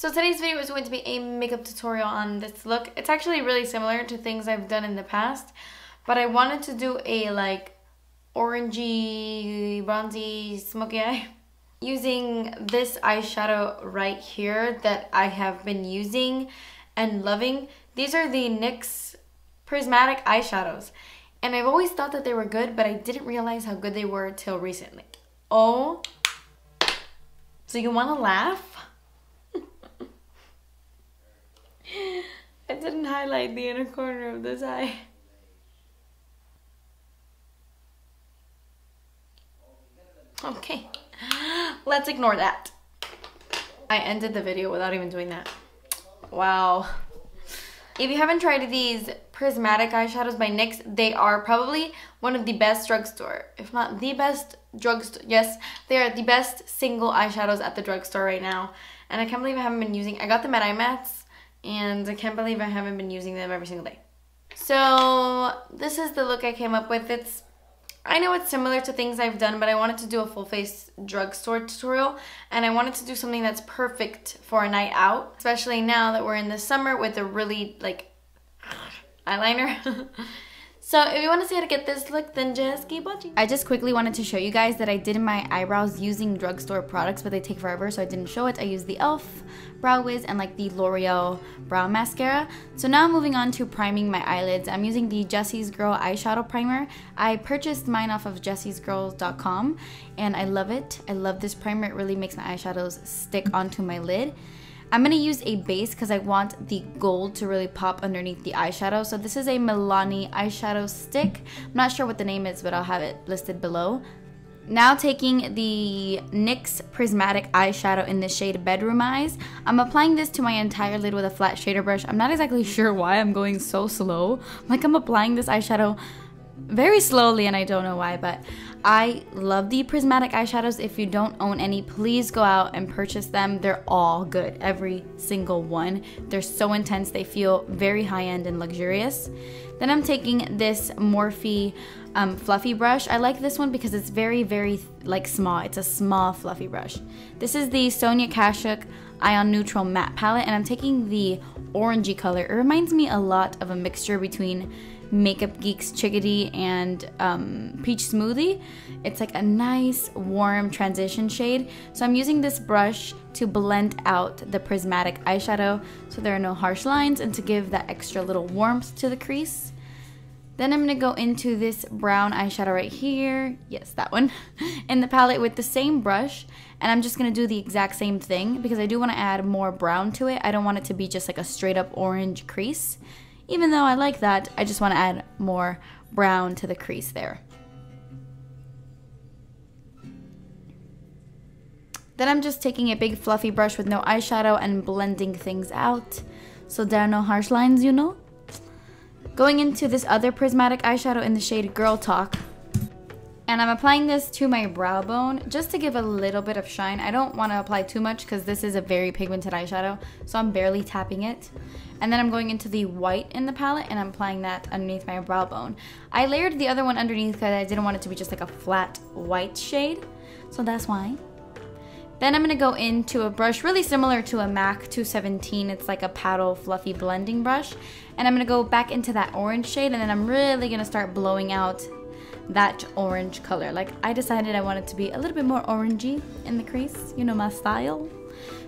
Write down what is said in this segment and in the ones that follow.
So today's video is going to be a makeup tutorial on this look. It's actually really similar to things I've done in the past, but I wanted to do a like orangey, bronzy, smoky eye using this eyeshadow right here that I have been using and loving. These are the NYX prismatic eyeshadows, and I've always thought that they were good, but I didn't realize how good they were till recently. Oh, so you want to laugh? I didn't highlight the inner corner of this eye. Okay, let's ignore that. I ended the video without even doing that. Wow. If you haven't tried these prismatic eyeshadows by NYX, they are probably one of the best drugstore, if not the best drugstore. Yes, they are the best single eyeshadows at the drugstore right now. And I can't believe I haven't been using, I got them at IMATS, and I can't believe I haven't been using them every single day. So this is the look I came up with. I know it's similar to things I've done, but I wanted to do a full face drugstore tutorial, and I wanted to do something that's perfect for a night out, especially now that we're in the summer with a really like eyeliner. So if you want to see how to get this look, then just keep watching. I just quickly wanted to show you guys that I did my eyebrows using drugstore products, but they take forever, so I didn't show it. I used the e.l.f. Brow Wiz and like the L'Oreal Brow Mascara. So now moving on to priming my eyelids. I'm using the Jessie's Girl eyeshadow primer. I purchased mine off of jessiesgirls.com and I love it. I love this primer. It really makes my eyeshadows stick onto my lid. I'm going to use a base because I want the gold to really pop underneath the eyeshadow. So this is a Milani eyeshadow stick. I'm not sure what the name is, but I'll have it listed below. Now taking the NYX Prismatic eyeshadow in the shade Bedroom Eyes, I'm applying this to my entire lid with a flat shader brush. I'm not exactly sure why I'm going so slow. Like I'm applying this eyeshadow very slowly and I don't know why, but I love the prismatic eyeshadows. If you don't own any, please go out and purchase them. They're all good, every single one. They're so intense, they feel very high-end and luxurious. Then I'm taking this Morphe fluffy brush. I like this one because it's very like small. It's a small fluffy brush. This is the Sonia Kashuk Ion Neutral Matte Palette, and I'm taking the orangey color. It reminds me a lot of a mixture between Makeup Geek's Chickadee and Peach Smoothie. It's like a nice warm transition shade. So I'm using this brush to blend out the prismatic eyeshadow so there are no harsh lines and to give that extra little warmth to the crease. Then I'm going to go into this brown eyeshadow right here, yes, that one, in the palette with the same brush, and I'm just going to do the exact same thing because I do want to add more brown to it. I don't want it to be just like a straight up orange crease. Even though I like that, I just want to add more brown to the crease there. Then I'm just taking a big fluffy brush with no eyeshadow and blending things out so there are no harsh lines, you know. Going into this other prismatic eyeshadow in the shade Girl Talk. And I'm applying this to my brow bone just to give a little bit of shine. I don't want to apply too much because this is a very pigmented eyeshadow, so I'm barely tapping it. And then I'm going into the white in the palette and I'm applying that underneath my brow bone. I layered the other one underneath because I didn't want it to be just like a flat white shade, so that's why. Then I'm going to go into a brush really similar to a MAC 217. It's like a paddle fluffy blending brush. And I'm going to go back into that orange shade, and then I'm really going to start blowing out that orange color. Like I decided I wanted to be a little bit more orangey in the crease, you know, my style.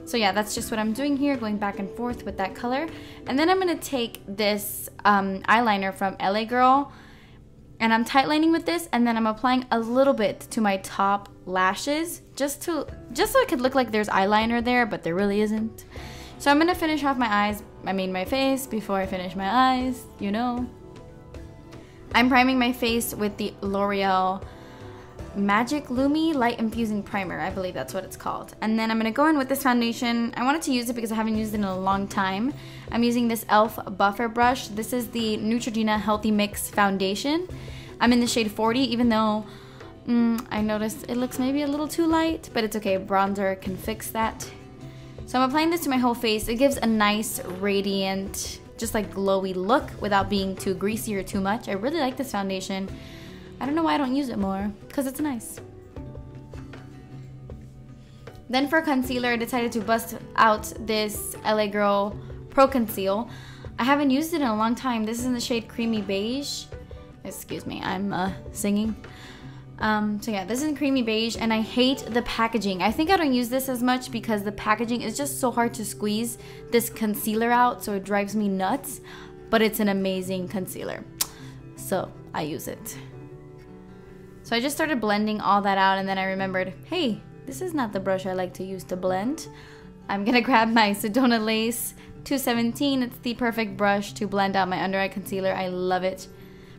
So yeah, that's just what I'm doing here, going back and forth with that color. And then I'm going to take this eyeliner from LA Girl, and I'm tightlining with this, and then I'm applying a little bit to my top lashes just so it could look like there's eyeliner there, but there really isn't. So I'm going to finish off my face before I finish my eyes, you know. I'm priming my face with the L'Oreal Magic Lumi Light Infusing Primer. I believe that's what it's called. And then I'm going to go in with this foundation. I wanted to use it because I haven't used it in a long time. I'm using this e.l.f. Buffer Brush. This is the Neutrogena Healthy Mix Foundation. I'm in the shade 40, even though I noticed it looks maybe a little too light, but it's okay. Bronzer can fix that. So I'm applying this to my whole face. It gives a nice, radiant, just like glowy look without being too greasy or too much. I really like this foundation. I don't know why I don't use it more, because it's nice. Then for concealer, I decided to bust out this LA Girl Pro Conceal. I haven't used it in a long time. This is in the shade Creamy Beige. Excuse me, I'm singing. So yeah, this is in Creamy Beige, and I hate the packaging. I think I don't use this as much because the packaging is just so hard to squeeze this concealer out, so it drives me nuts. But it's an amazing concealer, so I use it. So I just started blending all that out, and then I remembered, hey, this is not the brush I like to use to blend. I'm gonna grab my Sedona Lace 217. It's the perfect brush to blend out my under eye concealer. I love it.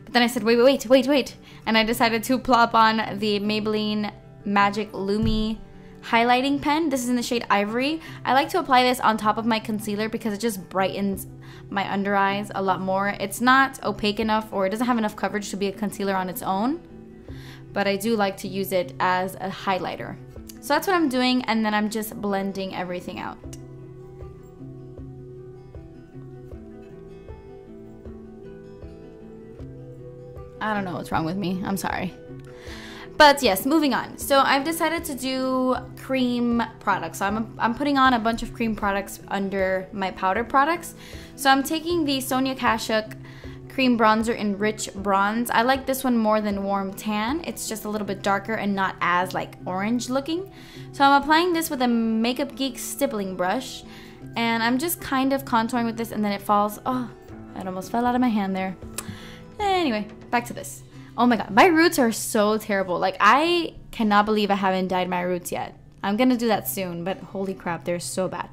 But then I said, wait. And I decided to plop on the Maybelline Magic Lumi highlighting pen. This is in the shade Ivory. I like to apply this on top of my concealer because it just brightens my under eyes a lot more. It's not opaque enough, or it doesn't have enough coverage to be a concealer on its own, but I do like to use it as a highlighter. So that's what I'm doing, and then I'm just blending everything out. I don't know what's wrong with me. I'm sorry. But yes, moving on. So I've decided to do cream products. So I'm putting on a bunch of cream products under my powder products. So I'm taking the Sonia Kashuk cream bronzer in Rich Bronze. I like this one more than Warm Tan. It's just a little bit darker and not as like orange looking. So I'm applying this with a Makeup Geek stippling brush, and I'm just kind of contouring with this, and then it falls. Oh, it almost fell out of my hand there. Anyway, back to this. Oh my god, my roots are so terrible. Like, I cannot believe I haven't dyed my roots yet. I'm gonna do that soon, but holy crap, they're so bad.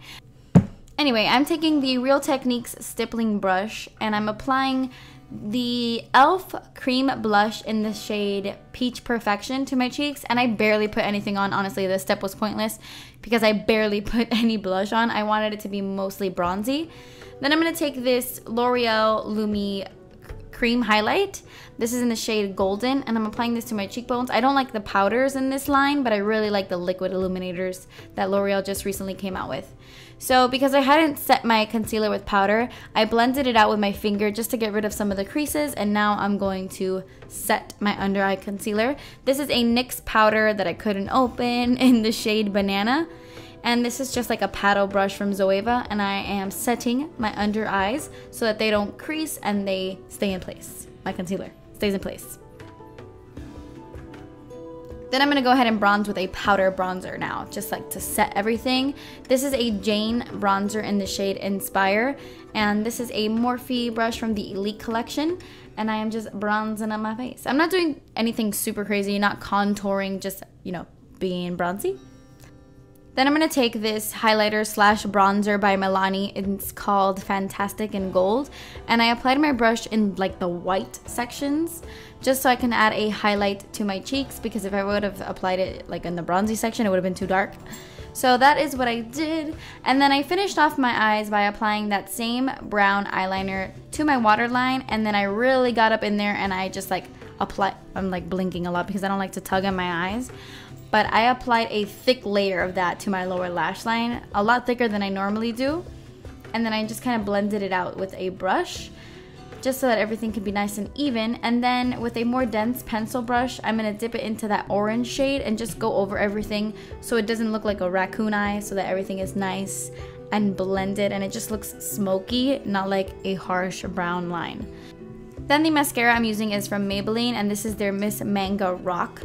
Anyway, I'm taking the Real Techniques stippling brush, and I'm applying the e.l.f. cream blush in the shade Peach Perfection to my cheeks, and I barely put anything on. Honestly, this step was pointless because I barely put any blush on. I wanted it to be mostly bronzy. Then I'm gonna take this L'Oreal Lumi cream highlight. This is in the shade Golden, and I'm applying this to my cheekbones. I don't like the powders in this line, but I really like the liquid illuminators that L'Oreal just recently came out with. So because I hadn't set my concealer with powder, I blended it out with my finger just to get rid of some of the creases, and now I'm going to set my under eye concealer. This is a NYX powder that I couldn't open in the shade Banana. And this is just like a paddle brush from Zoeva, and I am setting my under eyes so that they don't crease and they stay in place. My concealer stays in place. Then I'm gonna go ahead and bronze with a powder bronzer now, just like to set everything. This is a Jane bronzer in the shade Inspire, and this is a Morphe brush from the Elite collection, and I am just bronzing on my face. I'm not doing anything super crazy, not contouring, just, you know, being bronzy. Then I'm going to take this highlighter slash bronzer by Milani. It's called Fantastic in Gold. And I applied my brush in like the white sections just so I can add a highlight to my cheeks, because if I would have applied it like in the bronzy section, it would have been too dark. So that is what I did. And then I finished off my eyes by applying that same brown eyeliner to my waterline. And then I really got up in there and I just like I'm like blinking a lot because I don't like to tug on my eyes. But I applied a thick layer of that to my lower lash line, a lot thicker than I normally do. And then I just kind of blended it out with a brush, just so that everything can be nice and even. And then with a more dense pencil brush, I'm gonna dip it into that orange shade and just go over everything so it doesn't look like a raccoon eye, so that everything is nice and blended and it just looks smoky, not like a harsh brown line. Then the mascara I'm using is from Maybelline, and this is their Miss Manga Rock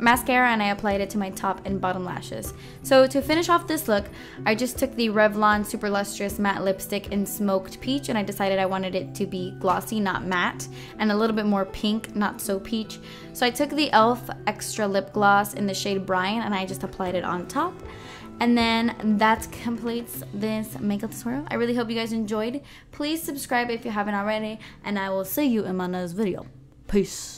mascara, and I applied it to my top and bottom lashes. So to finish off this look, I just took the Revlon Super Lustrous Matte Lipstick in Smoked Peach, and I decided I wanted it to be glossy, not matte, and a little bit more pink, not so peach. So I took the e.l.f. Extra Lip Gloss in the shade Brian, and I just applied it on top. And then that completes this makeup tutorial. I really hope you guys enjoyed. Please subscribe if you haven't already, and I will see you in my next video. Peace.